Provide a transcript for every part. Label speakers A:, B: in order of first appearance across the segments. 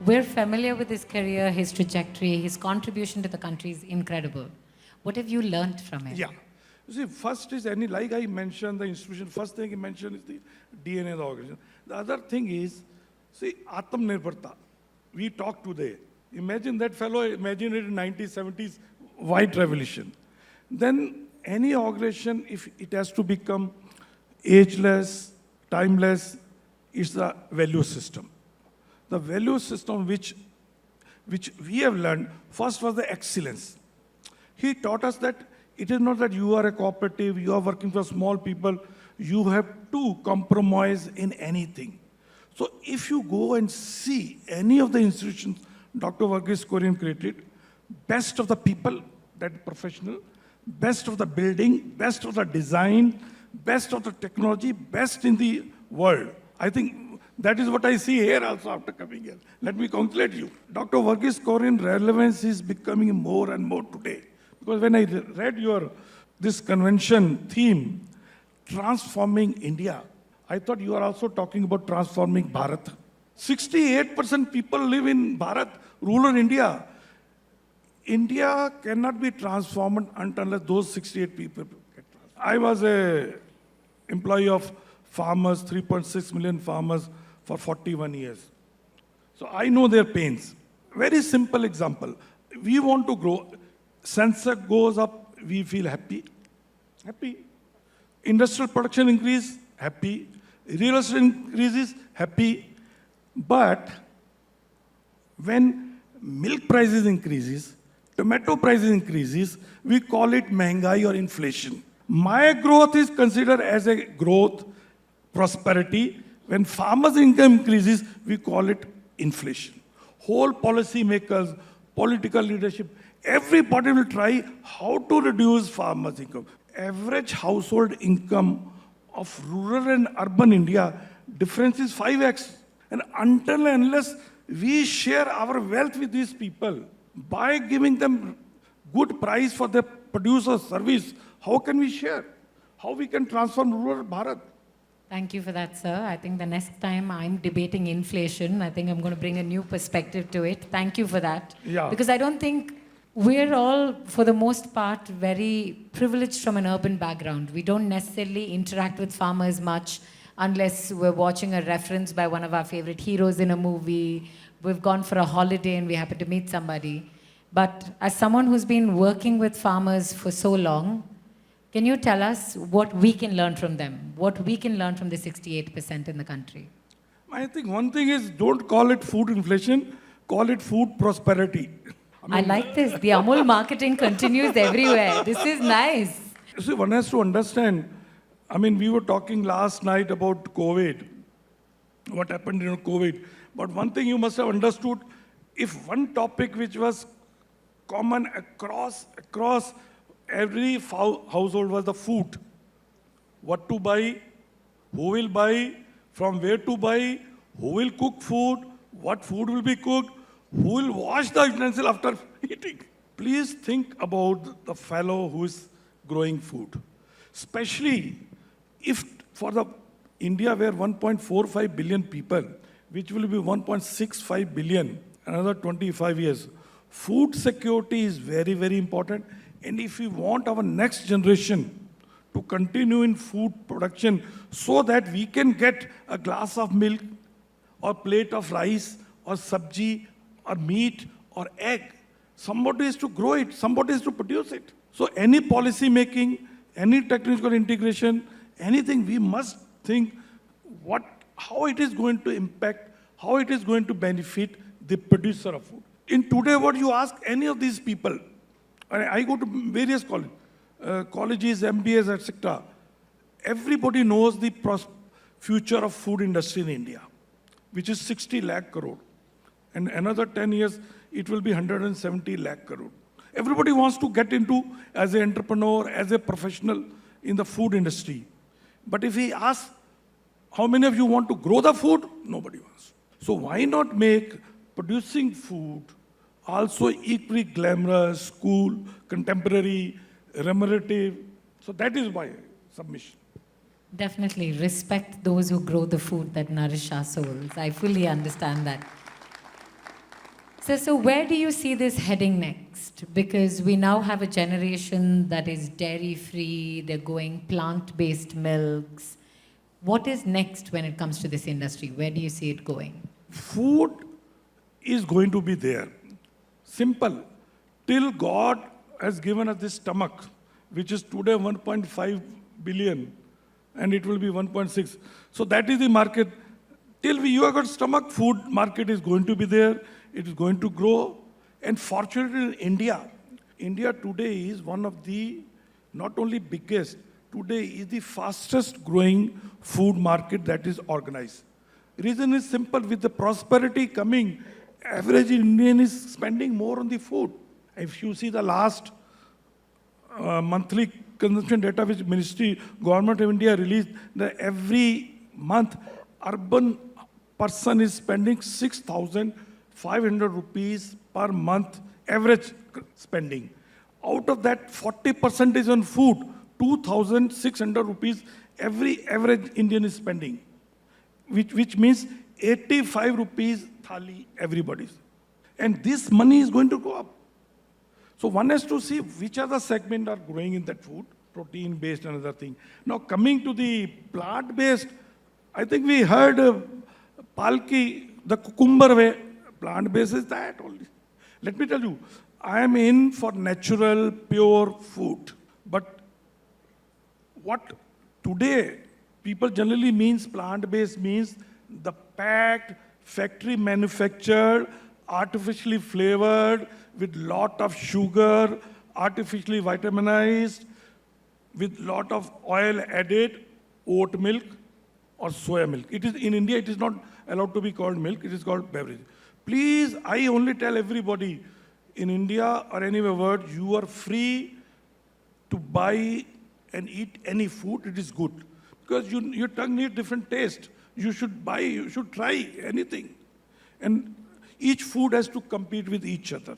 A: We're familiar with his career, his trajectory, his contribution to the country is incredible. What have you learnt from him?
B: Yeah. You see, first is like I mentioned, the institution, first thing he mentioned is the DNA of the organization. The other thing is, see, Atmanirbharta. We talk today. Imagine that fellow, imagine it in 1970s, white revolution. Then any organization, if it has to become ageless, timeless, it's the value system. The value system which we have learned, first was the excellence. He taught us that it is not that you are a cooperative, you are working for small people, you have to compromise in anything. So if you go and see any of the institutions Dr. Varghese Kurien created, best of the people, that professional, best of the building, best of the design, best of the technology, best in the world. I think that is what I see here also after coming here. Let me congratulate you. Dr. Varghese Kurien relevance is becoming more and more today. Because when I read this convention theme, transforming India, I thought you are also talking about transforming Bharat. 68% people live in Bharat, rural India. India cannot be transformed unless those 68 people get transformed. I was an employee of farmers, 3.6 million farmers for 41 years. So I know their pains. Very simple example. We want to grow. Census goes up, we feel happy. Happy. Industrial production increase, happy. Real estate increases, happy. But when milk prices increases, tomato prices increases, we call it mehengai or inflation. My growth is considered as a growth, prosperity. When farmers' income increases, we call it inflation. Whole policy makers, political leadership, everybody will try how to reduce farmers' income. Average household income of rural and urban India, difference is 5x. And until and unless we share our wealth with these people, by giving them good price for their produce or service, how can we share? How we can transform rural Bharat?
A: Thank you for that, sir. I think the next time I'm debating inflation, I think I'm going to bring a new perspective to it. Thank you for that.
B: Yeah.
A: Because I don't think we're all, for the most part, very privileged from an urban background. We don't necessarily interact with farmers much unless we're watching a reference by one of our favorite heroes in a movie. We've gone for a holiday and we happen to meet somebody. But as someone who's been working with farmers for so long, can you tell us what we can learn from them? What we can learn from the 68% in the country?
B: I think one thing is, don't call it food inflation, call it food prosperity.
A: I like this. The Amul marketing continues everywhere. This is nice.
B: See, one has to understand, we were talking last night about COVID, what happened during COVID. But one thing you must have understood, if one topic which was common across every household was the food. What to buy, who will buy, from where to buy, who will cook food, what food will be cooked, who will wash the utensil after eating. Please think about the fellow who is growing food. Especially if for the India where 1.45 billion people, which will be 1.65 billion, another 25 years. Food security is very, very important. And if we want our next generation to continue in food production so that we can get a glass of milk or plate of rice or sabji or meat or egg, somebody is to grow it, somebody is to produce it. So any policy making, any technical integration, anything, we must think how it is going to impact, how it is going to benefit the producer of food. In today, what you ask any of these people, I go to various colleges, MBAs, etc. Everybody knows the future of food industry in India, which is 60 lakh crore. And another 10 years, it will be 170 lakh crore. Everybody wants to get into as an entrepreneur, as a professional in the food industry. But if he asks, how many of you want to grow the food? Nobody wants. So why not make producing food also equally glamorous, cool, contemporary, remunerative? So that is my submission.
A: Definitely respect those who grow the food that nourish our souls. I fully understand that. So where do you see this heading next? Because we now have a generation that is dairy-free, they're going plant-based milks. What is next when it comes to this industry? Where do you see it going?
B: Food is going to be there. Simple. Till God has given us this stomach, which is today 1.5 billion, and it will be 1.6. So that is the market. Till you have got stomach, food market is going to be there. It is going to grow. And fortunately in India today is one of the, not only biggest, today is the fastest growing food market that is organized. Reason is simple, with the prosperity coming, average Indian is spending more on the food. If you see the last monthly consumption data which Government of India released, that every month urban person is spending 6,500 rupees per month average spending. Out of that, 40% is on food, 2,600 rupees every average Indian is spending, which means 85 rupees thali everybody's. And this money is going to go up. So one has to see which other segment are growing in that food, protein-based and other thing. Now coming to the plant-based, I think we heard Palki, the cucumber way, plant-based is that only. Let me tell you, I am in for natural, pure food. But what today people generally means plant-based means the packed, factory manufactured, artificially flavored, with lot of sugar, artificially vitaminized, with lot of oil added, oat milk or soya milk. It is in India, it is not allowed to be called milk, it is called beverage. Please, I only tell everybody, in India or anywhere world, you are free to buy and eat any food, it is good. Because your tongue needs different taste. You should buy, you should try anything. And each food has to compete with each other.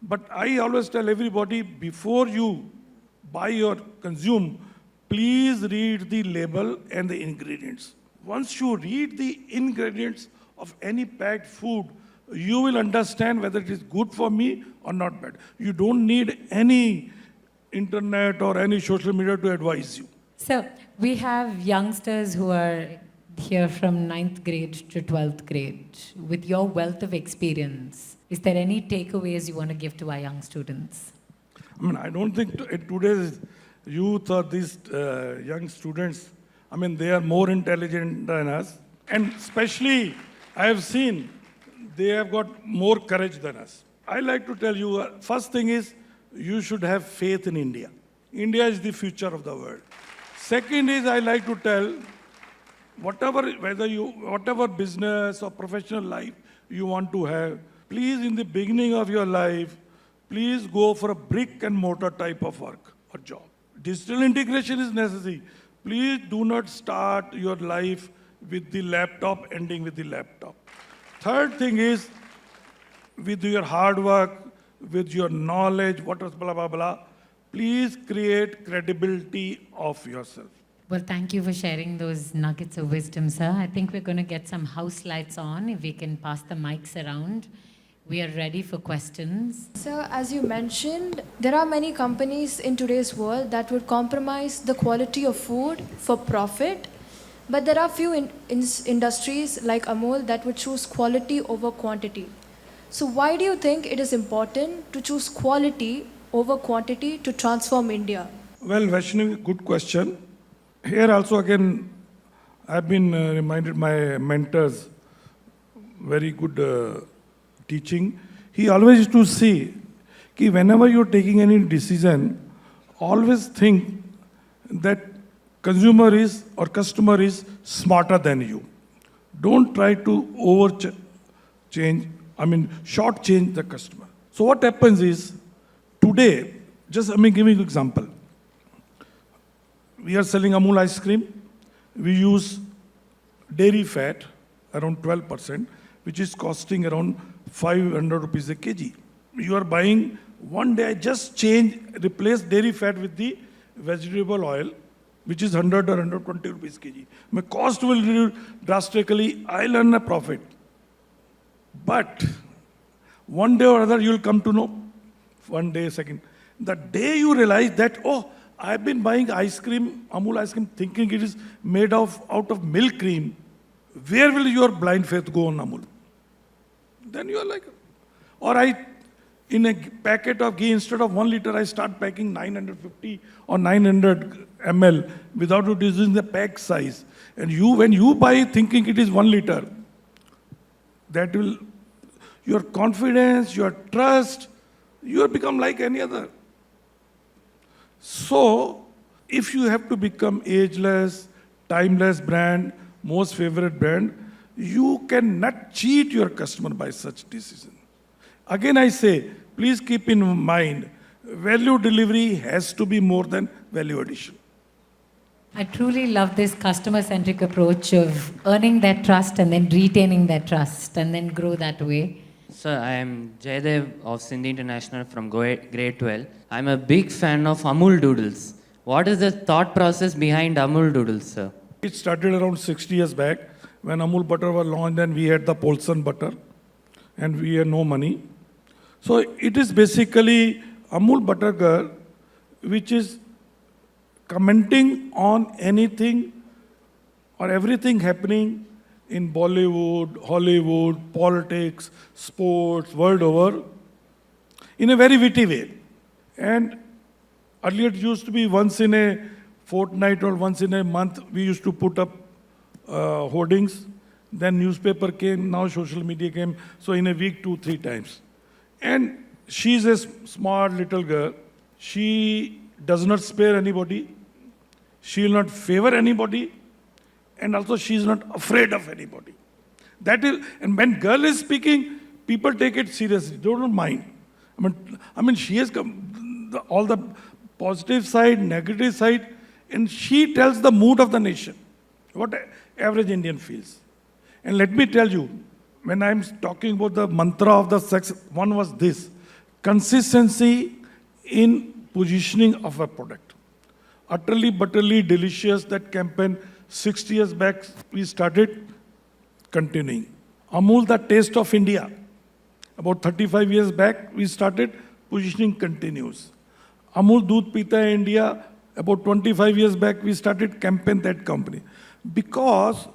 B: But I always tell everybody, before you buy or consume, please read the label and the ingredients. Once you read the ingredients of any packed food, you will understand whether it is good for me or not bad. You don't need any internet or any social media to advise you.
A: So we have youngsters who are here from 9th grade to 12th grade. With your wealth of experience, is there any takeaways you want to give to our young students?
B: I mean, I don't think today's youth or these young students, I mean, they are more intelligent than us. And especially, I have seen they have got more courage than us. I like to tell you, first thing is, you should have faith in India. India is the future of the world. Second is, I like to tell, whatever business or professional life you want to have, please, in the beginning of your life, please go for a brick and mortar type of work or job. Digital integration is necessary. Please do not start your life with the laptop, ending with the laptop. Third thing is, with your hard work, with your knowledge, what is blah, blah, blah, please create credibility of yourself.
A: Well, thank you for sharing those nuggets of wisdom, sir. I think we're going to get some house lights on. If we can pass the mics around. We are ready for questions.
C: So, as you mentioned, there are many companies in today's world that would compromise the quality of food for profit. But there are few industries like Amul that would choose quality over quantity. So why do you think it is important to choose quality over quantity to transform India?
B: Well, Vaishnavi, good question. Here also again, I've been reminded my mentors, very good teaching. He always used to say, कि whenever you're taking any decision, always think that consumer is or customer is smarter than you. Don't try to shortchange the customer. So what happens is, today, just giving you an example. We are selling Amul ice cream. We use dairy fat, around 12%, which is costing around 500 rupees a kg. You are buying, one day I just replace dairy fat with the vegetable oil, which is 100 or 120 rupees kg. My cost will reduce drastically, I'll earn a profit. But One day or other, you'll come to know. One day, second. The day you realize that, oh, I've been buying ice cream, Amul ice cream, thinking it is made out of milk cream. Where will your blind faith go on Amul? Then you are like, or in a packet of ghee, instead of 1 liter, I start packing 950 or 900 ml without reducing the pack size. And when you buy thinking it is 1 liter, that will, your confidence, your trust, you will become like any other. So, if you have to become ageless, timeless brand, most favorite brand, you cannot cheat your customer by such decision. Again, I say, please keep in mind, value delivery has to be more than value addition.
A: I truly love this customer-centric approach of earning that trust and then retaining that trust and then grow that way.
D: Sir, I am Jaydev of Sindhi International from grade 12. I'm a big fan of Amul Doodles. What is the thought process behind Amul Doodles, sir?
B: It started around 60 years back when Amul butter was launched and we had the Polson butter and we had no money. So it is basically Amul butter girl which is commenting on anything or everything happening in Bollywood, Hollywood, politics, sports, world over, in a very witty way. And earlier it used to be once in a fortnight or once in a month, we used to put up hoardings. Then newspaper came, now social media came, so in a week, 2-3 times. And she's a smart little girl. She does not spare anybody. She will not favor anybody. And also she is not afraid of anybody. That is, and when girl is speaking, people take it seriously. They don't mind. I mean, she has come, all the positive side, negative side, and she tells the mood of the nation, what average Indian feels. And let me tell you, when I'm talking about the mantra of the sex, one was this: consistency in positioning of a product. Utterly, butterly, delicious, that campaign 60 years back, we started continuing. Amul, the taste of India. About 35 years back, we started positioning continues. Amul Doodh Pita hai India, about 25 years back, we started campaign that company. Because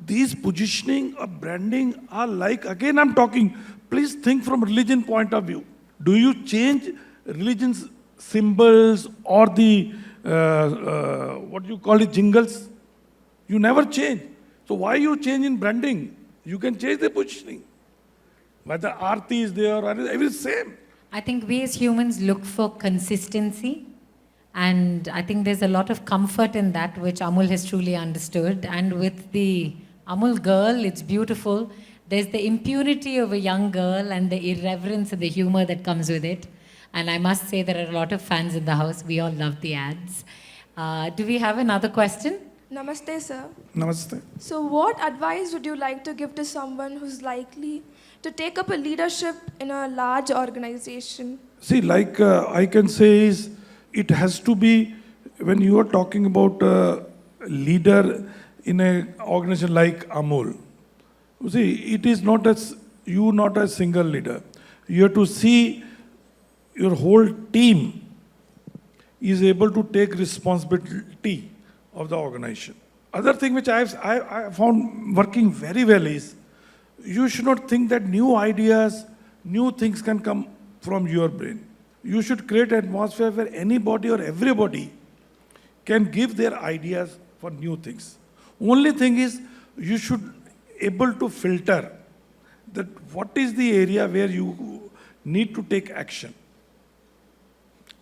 B: these positioning or branding are like, again I'm talking, please think from religion point of view. Do you change religion's symbols or the, what you call it, jingles? You never change. So why you change in branding? You can change the positioning. Whether Aarti is there or everything same.
A: I think we as humans look for consistency, and I think there's a lot of comfort in that, which Amul has truly understood. And with the Amul girl, it's beautiful. There's the impunity of a young girl and the irreverence and the humor that comes with it. And I must say there are a lot of fans in the house. We all love the ads. Do we have another question?
E: Namaste, sir.
B: Namaste.
E: So, what advice would you like to give to someone who's likely to take up a leadership in a large organization?
B: See, like I can say is, it has to be, when you are talking about a leader in an organization like Amul, you see, it is not as, you not a single leader. You have to see your whole team is able to take responsibility of the organization. Other thing which I found working very well is, you should not think that new ideas, new things can come from your brain. You should create an atmosphere where anybody or everybody can give their ideas for new things. Only thing is, you should able to filter that what is the area where you need to take action.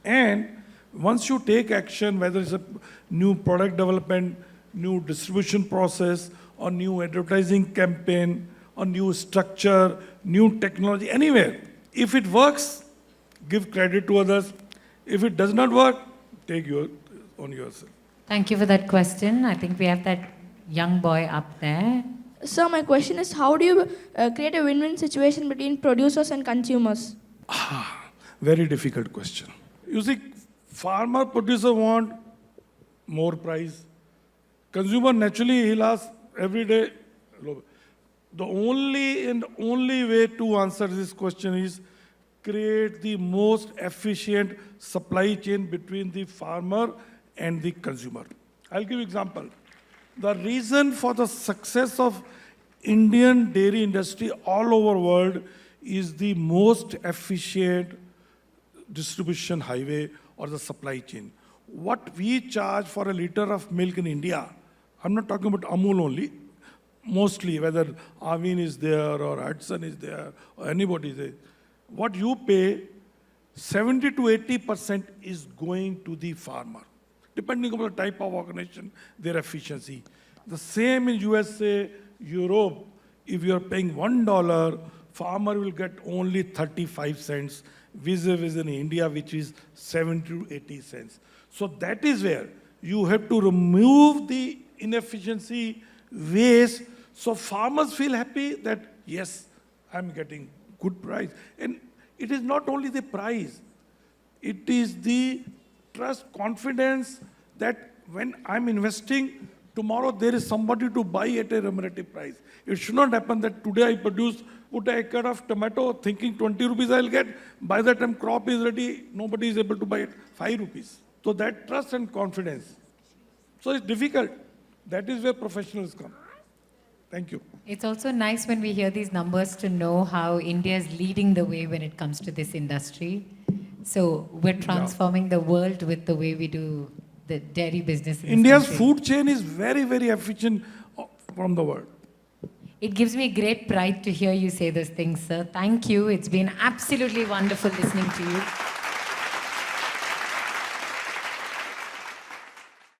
B: And once you take action, whether it's a new product development, new distribution process, or new advertising campaign, or new structure, new technology, anywhere, if it works, give credit to others. If it does not work, take on yourself.
A: Thank you for that question. I think we have that young boy up there.
E: So, my question is, how do you create a win-win situation between producers and consumers?
B: Very difficult question. You see, farmer, producer want more price. Consumer, naturally, he'll ask every day. The only way to answer this question is create the most efficient supply chain between the farmer and the consumer. I'll give you example. The reason for the success of Indian dairy industry all over world is the most efficient distribution highway or the supply chain. What we charge for a liter of milk in India, I'm not talking about Amul only, mostly whether Avin is there or Hudson is there or anybody is there. What you pay, 70 to 80% is going to the farmer, depending on the type of organization, their efficiency. The same in USA, Europe, if you're paying $1, farmer will get only 35 cents, vis-a-vis in India, which is 70 to 80 cents. So that is where you have to remove the inefficiency, waste, so farmers feel happy that, yes, I'm getting good price. And it is not only the price, it is the trust, confidence that when I'm investing, tomorrow there is somebody to buy at a remunerative price. It should not happen that today I put an acre of tomato thinking 20 rupees I'll get. By the time crop is ready, nobody is able to buy it 5 rupees. So that trust and confidence. So it's difficult. That is where professionals come. Thank you.
A: It's also nice when we hear these numbers to know how India is leading the way when it comes to this industry. So we're transforming the world with the way we do the dairy business. In this
B: India's
A: country.
B: food chain is very, very efficient from the world.
A: It gives me great pride to hear you say those things, sir. Thank you. It's been absolutely wonderful listening to you.